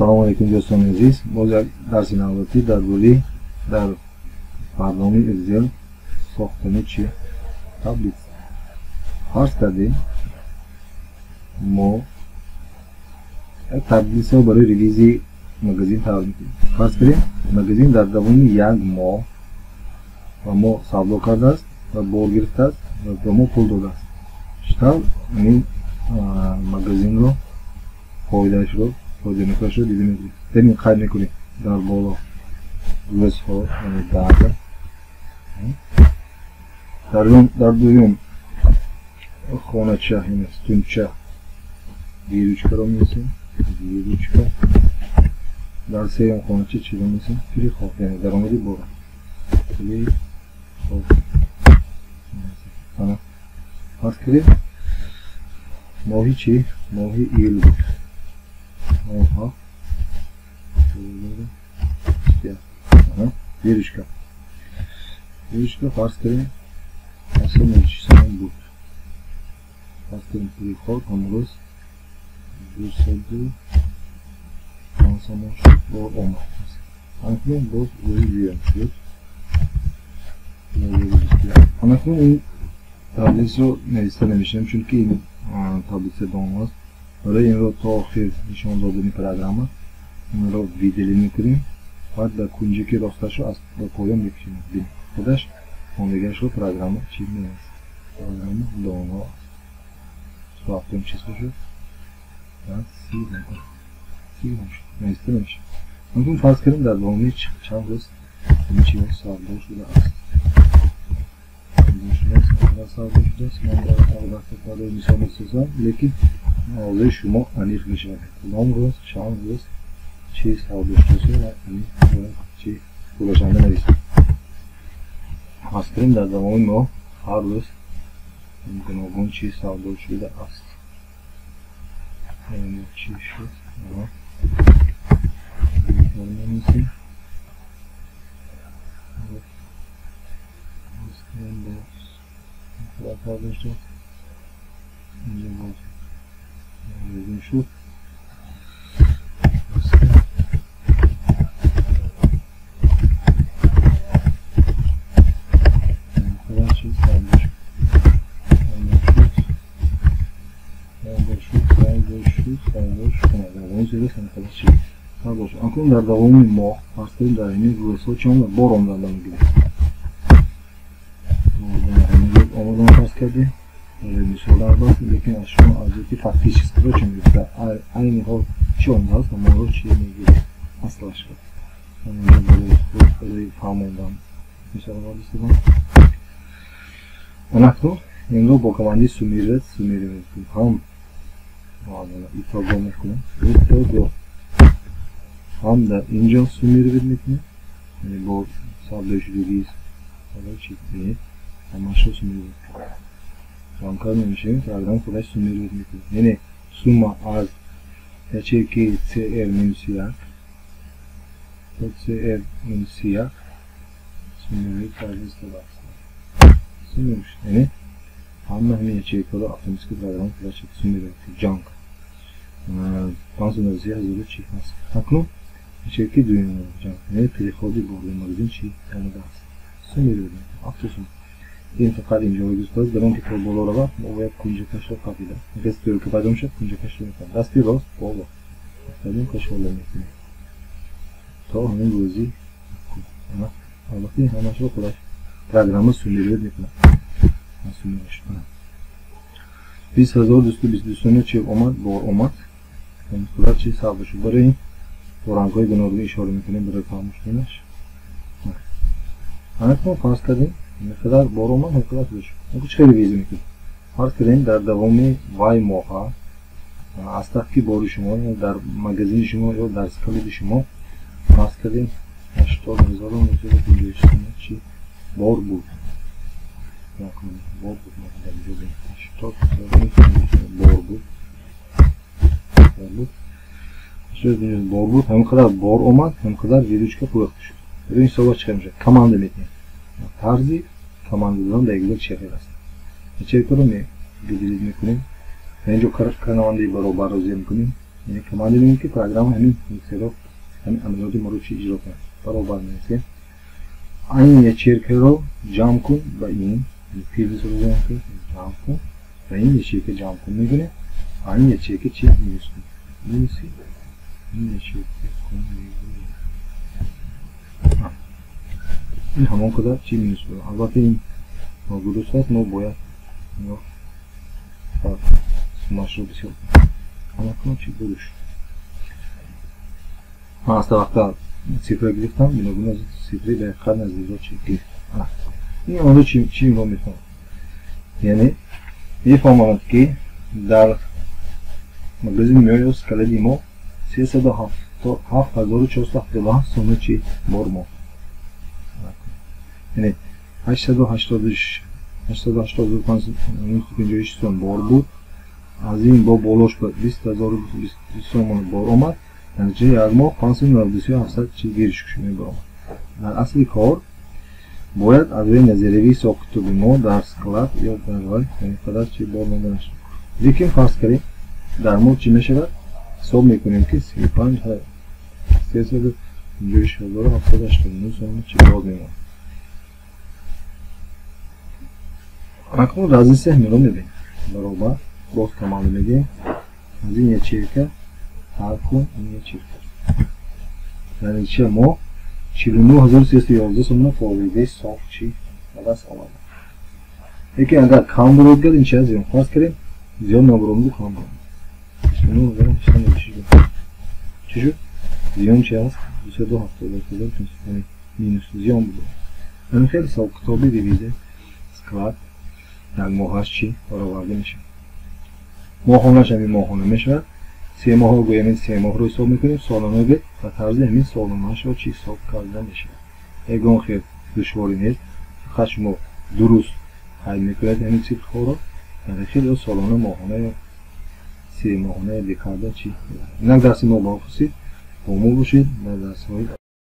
Assalomu alaykum do'stlarim aziz. Bu dars navbati dar barnome Excel ساختن چی؟ تابلیت. فرض کردیم ما یک تابلیت رو برای ریلیزی مگزین تولید می‌کنیم. فرض کنیم مگزین در دوام یک ماه و ما سابلو کرده است و بار گرفته است و به ما پول داده است. شما این مگزین رو فایدهش رو نکاش رو دیده می‌کنید. بریم خرید می‌کنیم در بالا روز ها یعنی در دویم خانه چه یعنی ستونچه ویروچکه رو می‌رسیم ویروچکه در سوم خانه چی رو می‌رسیم فری خواب یعنی درآمدی بارا فری خواب انا فرض کنید ماهی چی؟ ماهی ایل بود ماها ویروچکه فرض کنیم اصلا نمیشه بود فرض کنیم فری خواب امروز 202 شد با اومد همکنون باز روی بیان شد همکنون این تابلیت رو نوشته نمیشیم چون که این تابلیت دام هست برای این رو تا آخر نشان دادن پروگرام این رو ویدلی میکنیم بعد در کنجی که راستش رو از پایان میکشیم ببین خودش خواندگیش رو پروگرام چی نیست پروگرام دام هست ساختم چیز بشه بعد سی نمیشه نوشته نمیشه ممکن فرض کنیم در دومی چند روز این چی هست سابلو شده است سابلو شده است من در البته برای مثال میسازم لیکن آوازه شما انیخ میشه کدام روز چند روز چی سابلو شده و چی پولشنده نویسیم فرض کنیم در دومی ما هر روز گوناگون چی سابلو شده است این چی شد نمی‌سی اینجا شد اکنون در دوام ماه فرض کنیم در این روزها چند بار آمدن میگیریم آمدن فرض کردیم مثال البته لیکن از شما از یکی فقطی چیز رو چه میگید در این حال چی آمده هست و ما رو چی میگیریم اصلاش کرد من اینجا برای فهموندن مثال رو من اکنون این رو با کماندی سومیره میکنیم هم ایتابا میکنم ایتابا هم در اینجا سومیره میکنیم یعنی با سابلوش ریلیز حالا چی کنید همش رو سومیره میکنیم جانکار نمیشه پروگرام خودش سومیره میکنیم یعنی سوما از چه که CR minus یک CR minus یک سومیره ترلیز داده است سومیره یعنی همه همین چه کارو اتوماتیک پروگرام خودش سومیره جانک 590 هزار چی هست اکنون چرکی دویم جان نه پلی خودی برده مگزین چی آمده است سومیره بدیم افسوسم این فقط اینجا وجود داره در اون که بالا رو ما باید کنجکش رو قبیله اگه استوری که پیدا میشه کنجکش رو میکنم دستی راست بالا افتادیم کش بالا میکنیم تا همین روزی البته همش رو خودش پروگرام سومیره میکنم سومیرش کنم 20222 چی اومد بار اومد خودت چی حساب شد برای این رنگ‌های گوناگون اشاره میکنیم برای فراموش کننش ما فرض کردیم مقدار بار اومد مقدار بشه اون چه ریویز میکنیم فرض کردیم در دوام وای ماه از تحقیق بار شما در مگزین شما یا در اسکلید شما فرض کردیم 80950 چی بار بود بار بود بار بود همینقدر بار اومد همینقدر ویروچکه فروخته شد برای این صحبت چه میشه کمانده میتونیم طرزی کمانده دادن در اگزل چه خیلی هست چه کارو دیلیت میکنیم اینجا کمانده برابر رو زیر میکنیم یعنی کماند میگیم که پروگرام همین میکسر همین عملیات ما رو چی اجرا کنه برابر میشه این یه چرخه رو جمع کن و این پیروز رو جمع کن و این یه چرخه جمع کن میگونه این یه چرخه چی میرسی این یه چرخه کن میگونه این همان کدر چی میرسه البته این درست هست ما باید سماش رو بسیار اما کنم چی بروش من از وقتا سیفره گرفتم بیناگونه از سیفره دقیقا نزدیک رو چی گرفت این اون رو چی رو میکنم یعنی میفهماند که در مگزین میویوس کلدی ما 307,472 سومه چی بار ما یعنی 885 سوم بار بود از این با بالاش به 20,000 سوم بار آمد یعنی چه یک ماه 597 چی گیرش کشونه بار آمد در اصل کار باید از این نظریوی ساخت ما در سکلات یا در وای یعنی قدر چی بار مانده نشد لیکن فرض کنیم در مورد چی میشود حساب میکنیم که 357,789 سوم چی باز میماند اکنون رازی سهم رو میبینیم برابر باز کمال میگیم از این یه چرکه هر کن این یه چرکه یعنی چه ما 49,311 سوم فاویده صاف چی دست آمده یکی اگر کم برود گرد این چه زیان فرض کریم زیان نبرامدو کم برامد 29,826 چی شد؟ زیان چه هست؟ 272 یعنی مینوس زیان بود یعنی خیلی سال کتابی دیویده سکلات یک ماهش چی برآورده میشه ماهانش همین ماهانه میشه 3 ماه رو گویم این 3 ماه رو حساب میکنیم سالانه به و طرز همین سالانهش رو چی حساب کرده میشه یکان خیلی دشواری نیست فقط شما درست حل میکنید همین چیز رو یعنی خیلی سالانه ماهانه 3 ماهانه دکارده چی اینک درسی ما با خصید با ما باشید در درس های